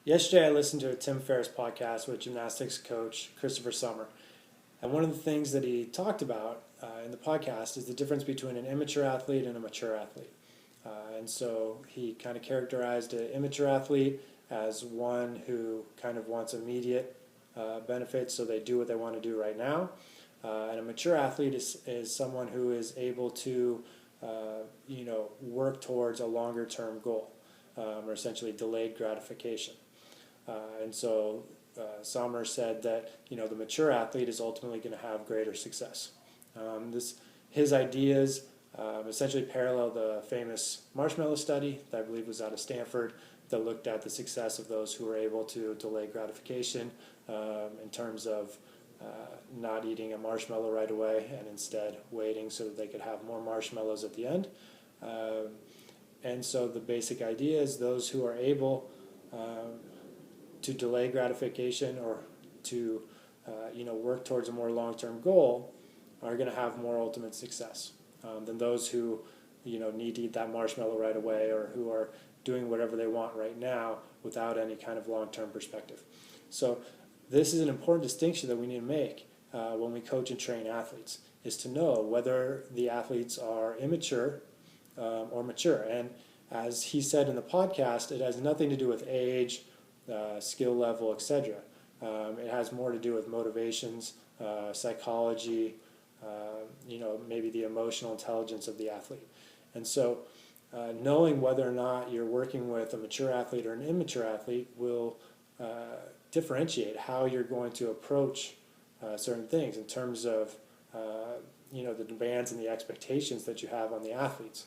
Yesterday, I listened to a Tim Ferriss podcast with gymnastics coach Christopher Sommer. And one of the things that he talked about in the podcast is the difference between an immature athlete and a mature athlete. And so he kind of characterized an immature athlete as one who kind of wants immediate benefits, so they do what they want to do right now. And a mature athlete is someone who is able to, work towards a longer term goal, or essentially delayed gratification. And so Sommer said that the mature athlete is ultimately going to have greater success. His ideas essentially parallel the famous marshmallow study that I believe was out of Stanford that looked at the success of those who were able to delay gratification in terms of not eating a marshmallow right away and instead waiting so that they could have more marshmallows at the end. And so the basic idea is those who are able to delay gratification or to work towards a more long-term goal are going to have more ultimate success than those who need to eat that marshmallow right away or who are doing whatever they want right now without any kind of long-term perspective. So this is an important distinction that we need to make when we coach and train athletes, is to know whether the athletes are immature or mature. And as he said in the podcast, it has nothing to do with age, skill level, etc. It has more to do with motivations, psychology, maybe the emotional intelligence of the athlete. And so knowing whether or not you're working with a mature athlete or an immature athlete will differentiate how you're going to approach certain things in terms of the demands and the expectations that you have on the athletes.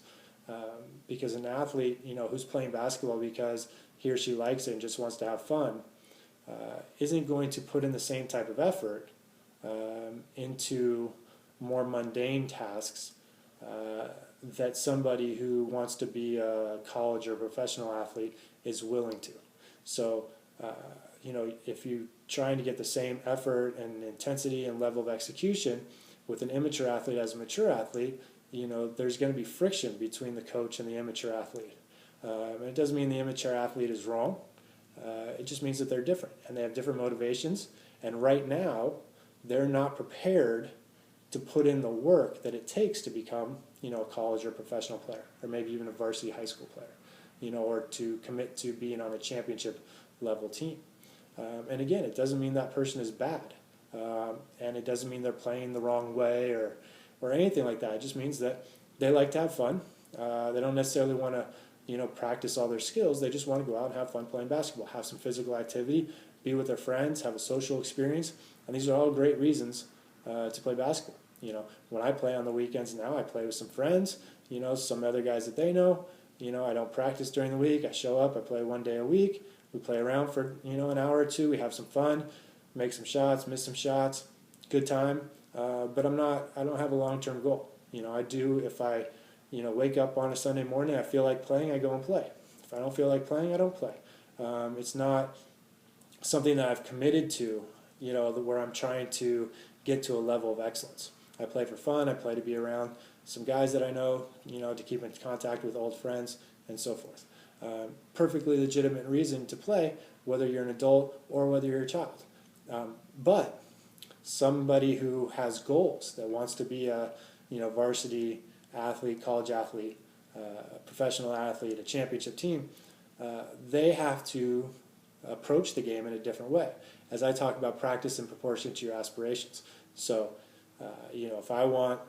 Because an athlete, who's playing basketball because he or she likes it and just wants to have fun, isn't going to put in the same type of effort into more mundane tasks that somebody who wants to be a college or professional athlete is willing to. So, if you're trying to get the same effort and intensity and level of execution with an immature athlete as a mature athlete, there's going to be friction between the coach and the immature athlete. And it doesn't mean the immature athlete is wrong. It just means that they're different and they have different motivations. And right now, they're not prepared to put in the work that it takes to become, a college or professional player, or maybe even a varsity high school player, or to commit to being on a championship level team. And again, it doesn't mean that person is bad. And it doesn't mean they're playing the wrong way or anything like that. It just means that they like to have fun. They don't necessarily want to, practice all their skills. They just want to go out and have fun playing basketball, have some physical activity, be with their friends, have a social experience. And these are all great reasons to play basketball. When I play on the weekends now, I play with some friends, some other guys that they know. I don't practice during the week. I show up, I play one day a week. We play around for, an hour or two. We have some fun, make some shots, miss some shots, good time. But I don't have a long-term goal. I do, if I, wake up on a Sunday morning, I feel like playing, I go and play. If I don't feel like playing, I don't play. It's not something that I've committed to, where I'm trying to get to a level of excellence. I play for fun. I play to be around some guys that I know, to keep in contact with old friends and so forth. Perfectly legitimate reason to play, whether you're an adult or whether you're a child. But somebody who has goals, that wants to be a varsity athlete, college athlete, professional athlete, a championship team, they have to approach the game in a different way. As I talk about, practice in proportion to your aspirations. So, if I want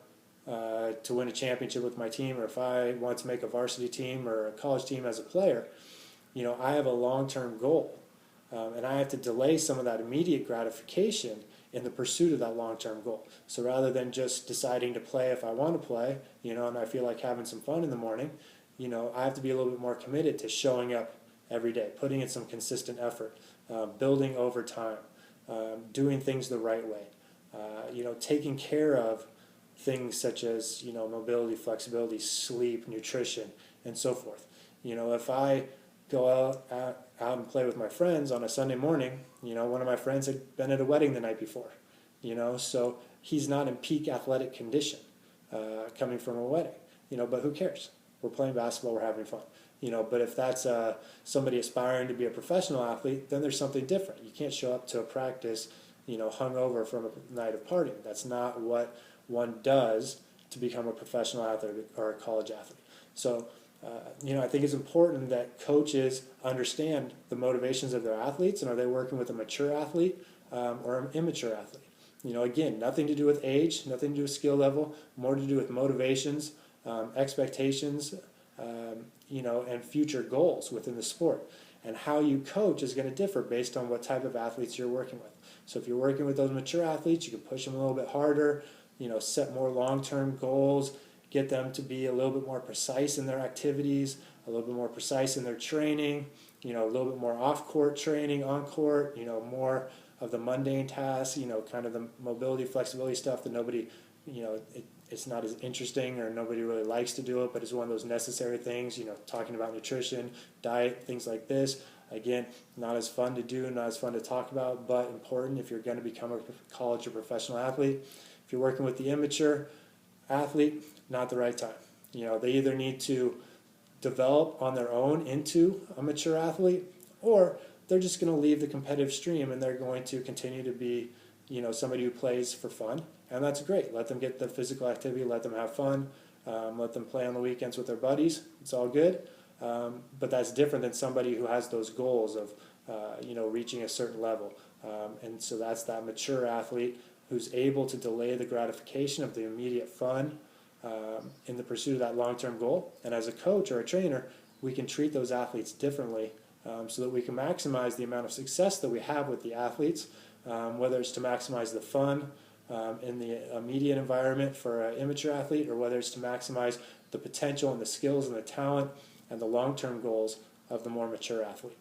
to win a championship with my team, or if I want to make a varsity team or a college team as a player, I have a long-term goal. And I have to delay some of that immediate gratification in the pursuit of that long-term goal. So rather than just deciding to play if I want to play, and I feel like having some fun in the morning, I have to be a little bit more committed to showing up every day, putting in some consistent effort, building over time, doing things the right way, taking care of things such as, mobility, flexibility, sleep, nutrition, and so forth. If I go out and play with my friends on a Sunday morning, one of my friends had been at a wedding the night before, so he's not in peak athletic condition coming from a wedding, but who cares? We're playing basketball, we're having fun. But if that's somebody aspiring to be a professional athlete, then there's something different. You can't show up to a practice, hungover from a night of partying. That's not what one does to become a professional athlete or a college athlete. So, I think it's important that coaches understand the motivations of their athletes, and are they working with a mature athlete or an immature athlete? Again, nothing to do with age, nothing to do with skill level, more to do with motivations, expectations, and future goals within the sport. And how you coach is going to differ based on what type of athletes you're working with. So if you're working with those mature athletes, you can push them a little bit harder, set more long-term goals, get them to be a little bit more precise in their activities, a little bit more precise in their training, a little bit more off-court training, on-court, more of the mundane tasks, kind of the mobility, flexibility stuff that nobody, it's not as interesting or nobody really likes to do it, but it's one of those necessary things, talking about nutrition, diet, things like this. Again, not as fun to do, not as fun to talk about, but important if you're going to become a college or professional athlete. If you're working with the immature athlete, not the right time. They either need to develop on their own into a mature athlete, or they're just going to leave the competitive stream and they're going to continue to be, somebody who plays for fun. And that's great. Let them get the physical activity, let them have fun, let them play on the weekends with their buddies. It's all good. But that's different than somebody who has those goals of, reaching a certain level. And so that's that mature athlete who's able to delay the gratification of the immediate fun in the pursuit of that long-term goal. And as a coach or a trainer, we can treat those athletes differently so that we can maximize the amount of success that we have with the athletes, whether it's to maximize the fun in the immediate environment for an immature athlete, or whether it's to maximize the potential and the skills and the talent and the long-term goals of the more mature athlete.